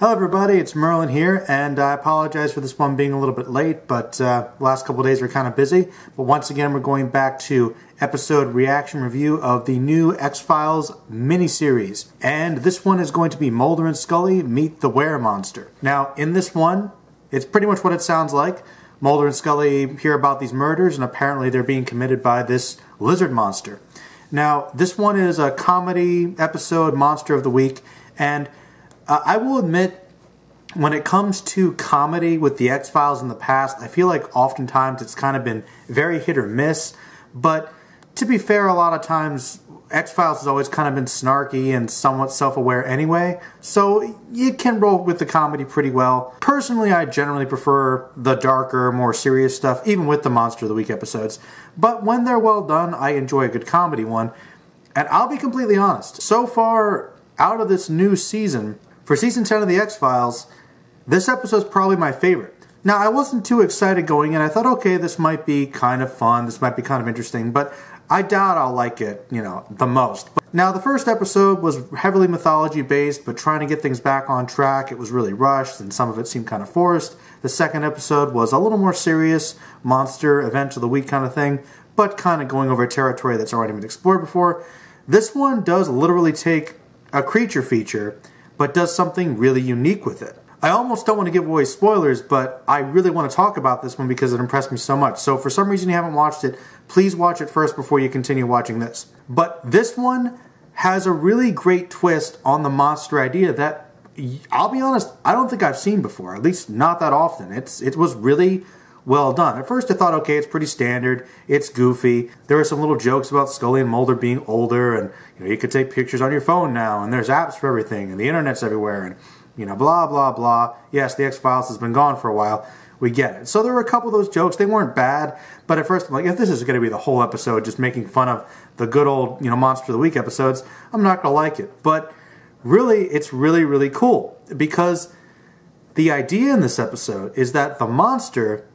Hello everybody, it's Merlin here, and I apologize for this one being a little bit late, but the last couple of days were kind of busy. But once again, we're going back to episode reaction review of the new X-Files miniseries. And this one is going to be Mulder and Scully Meet the Were-Monster. Now, in this one, it's pretty much what it sounds like. Mulder and Scully hear about these murders, and apparently they're being committed by this lizard monster. Now, this one is a comedy episode, Monster of the Week, and I will admit, when it comes to comedy with the X-Files in the past, I feel like oftentimes it's kind of been very hit or miss, but to be fair, a lot of times X-Files has always kind of been snarky and somewhat self-aware anyway, so you can roll with the comedy pretty well. Personally, I generally prefer the darker, more serious stuff, even with the Monster of the Week episodes, but when they're well done, I enjoy a good comedy one. And I'll be completely honest, so far out of this new season, for season 10 of the X-Files, this episode's probably my favorite. Now, I wasn't too excited going in. I thought, okay, this might be kind of fun, this might be kind of interesting, but I doubt I'll like it, the most. Now, the first episode was heavily mythology-based, but trying to get things back on track, it was really rushed, and some of it seemed kind of forced. The second episode was a little more serious, monster, event of the week kind of thing, but kind of going over territory that's already been explored before. This one does literally take a creature feature, but does something really unique with it. I almost don't want to give away spoilers, but I really want to talk about this one because it impressed me so much. So if for some reason you haven't watched it, please watch it first before you continue watching this. But this one has a really great twist on the monster idea that, I'll be honest, I don't think I've seen before, at least not that often. It was really well done. At first I thought, okay, it's pretty standard, it's goofy. There were some little jokes about Scully and Mulder being older, and you could take pictures on your phone now, and there's apps for everything, and the internet's everywhere, and blah, blah, blah. Yes, the X-Files has been gone for a while. We get it. So there were a couple of those jokes. They weren't bad, but at first I'm like, if this is going to be the whole episode just making fun of the good old, Monster of the Week episodes, I'm not going to like it. But really, it's really, really cool, because the idea in this episode is that the monster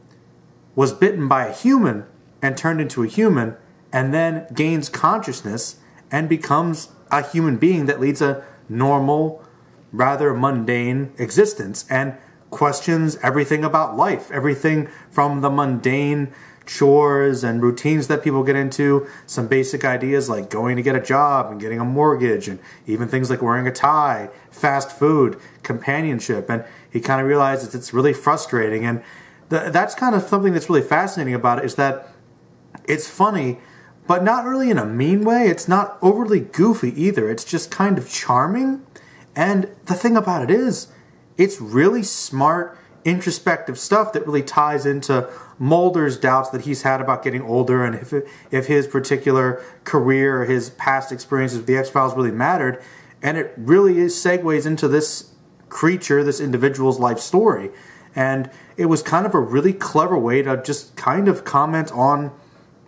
was bitten by a human and turned into a human, and then gains consciousness and becomes a human being that leads a normal, rather mundane existence and questions everything about life, everything from the mundane chores and routines that people get into, some basic ideas like going to get a job and getting a mortgage, and even things like wearing a tie, fast food, companionship, and he kind of realizes it's really frustrating. And that's kind of something that's really fascinating about it, is that it's funny, but not really in a mean way. It's not overly goofy either. It's just kind of charming. And the thing about it is, it's really smart, introspective stuff that really ties into Mulder's doubts that he's had about getting older, and if his particular career or his past experiences with the X-Files really mattered. And it really segues into this creature, this individual's life story. And it was kind of a really clever way to just kind of comment on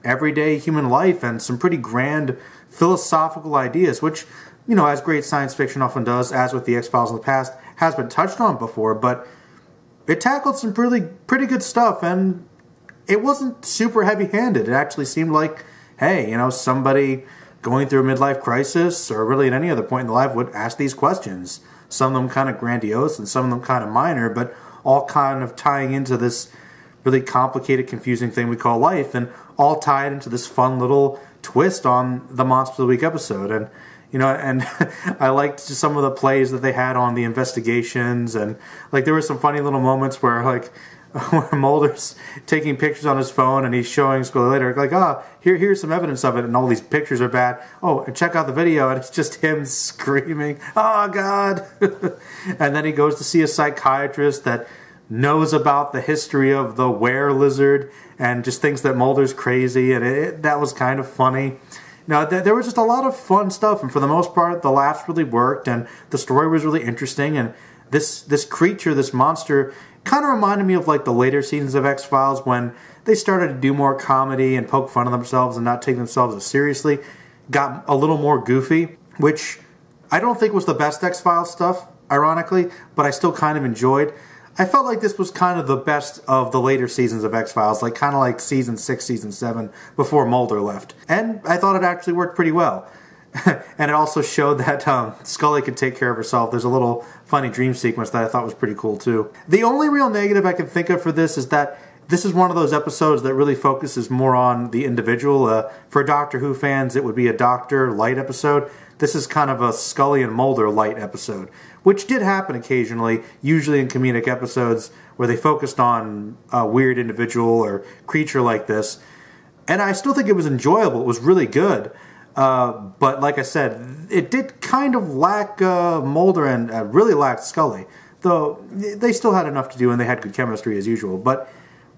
everyday human life and some pretty grand philosophical ideas, which, as great science fiction often does, as with the X-Files in the past, has been touched on before, but it tackled some pretty good stuff, and it wasn't super heavy-handed. It actually seemed like, hey, somebody going through a midlife crisis, or really at any other point in their life, would ask these questions. Some of them kind of grandiose, and some of them kind of minor, but all kind of tying into this really complicated, confusing thing we call life, and all tied into this fun little twist on the Monster of the Week episode. And and I liked just some of the plays that they had on the investigations, and there were some funny little moments where where Mulder's taking pictures on his phone and he's showing Scully later, here's some evidence of it, and all these pictures are bad. Oh, and check out the video, and it's just him screaming, "Oh, God!" And then he goes to see a psychiatrist that knows about the history of the were-lizard and just thinks that Mulder's crazy, and that was kind of funny. Now, there was just a lot of fun stuff, and for the most part, the laughs really worked, and the story was really interesting, and this creature, this monster, kind of reminded me of the later seasons of X-Files when they started to do more comedy and poke fun of themselves and not take themselves as seriously. Got a little more goofy, which I don't think was the best X-Files stuff, ironically, but I still kind of enjoyed. I felt like this was kind of the best of the later seasons of X-Files, kind of like season 6, season 7, before Mulder left. And I thought it actually worked pretty well. And it also showed that Scully could take care of herself. There's a little funny dream sequence that I thought was pretty cool too. The only real negative I can think of for this is that this is one of those episodes that really focuses more on the individual. For Doctor Who fans, it would be a Doctor light episode. This is kind of a Scully and Mulder light episode, which did happen occasionally, usually in comedic episodes where they focused on a weird individual or creature like this. And I still think it was enjoyable. It was really good. But like I said, it did kind of lack Mulder and really lacked Scully. Though they still had enough to do and they had good chemistry as usual. But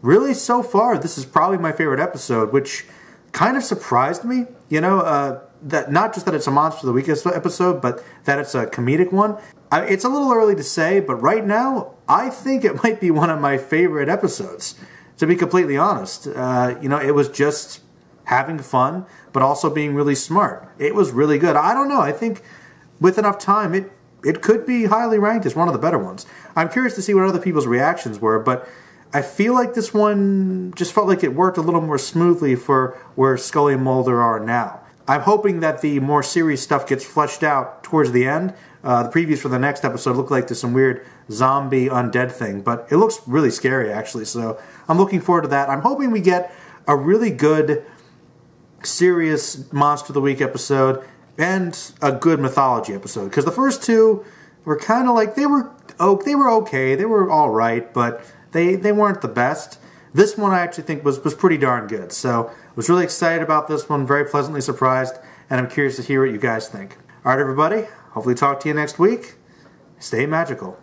really, so far, this is probably my favorite episode, which kind of surprised me. You know, that not just that it's a Monster of the Week episode, but that it's a comedic one. It's a little early to say, but right now, I think it might be one of my favorite episodes, to be completely honest. You know, it was just having fun, but also being really smart. It was really good. I don't know. I think with enough time, it could be highly ranked as one of the better ones. I'm curious to see what other people's reactions were, but I feel like this one just felt like it worked a little more smoothly for where Scully and Mulder are now. I'm hoping that the more serious stuff gets fleshed out towards the end. The previews for the next episode look like there's some weird zombie undead thing, but it looks really scary actually, so I'm looking forward to that. I'm hoping we get a really good, serious Monster of the Week episode and a good mythology episode, because the first two were kind of like, they were okay, they were alright, but they weren't the best. This one I actually think was pretty darn good, so I was really excited about this one, very pleasantly surprised, and I'm curious to hear what you guys think. Alright everybody, hopefully talk to you next week. Stay magical.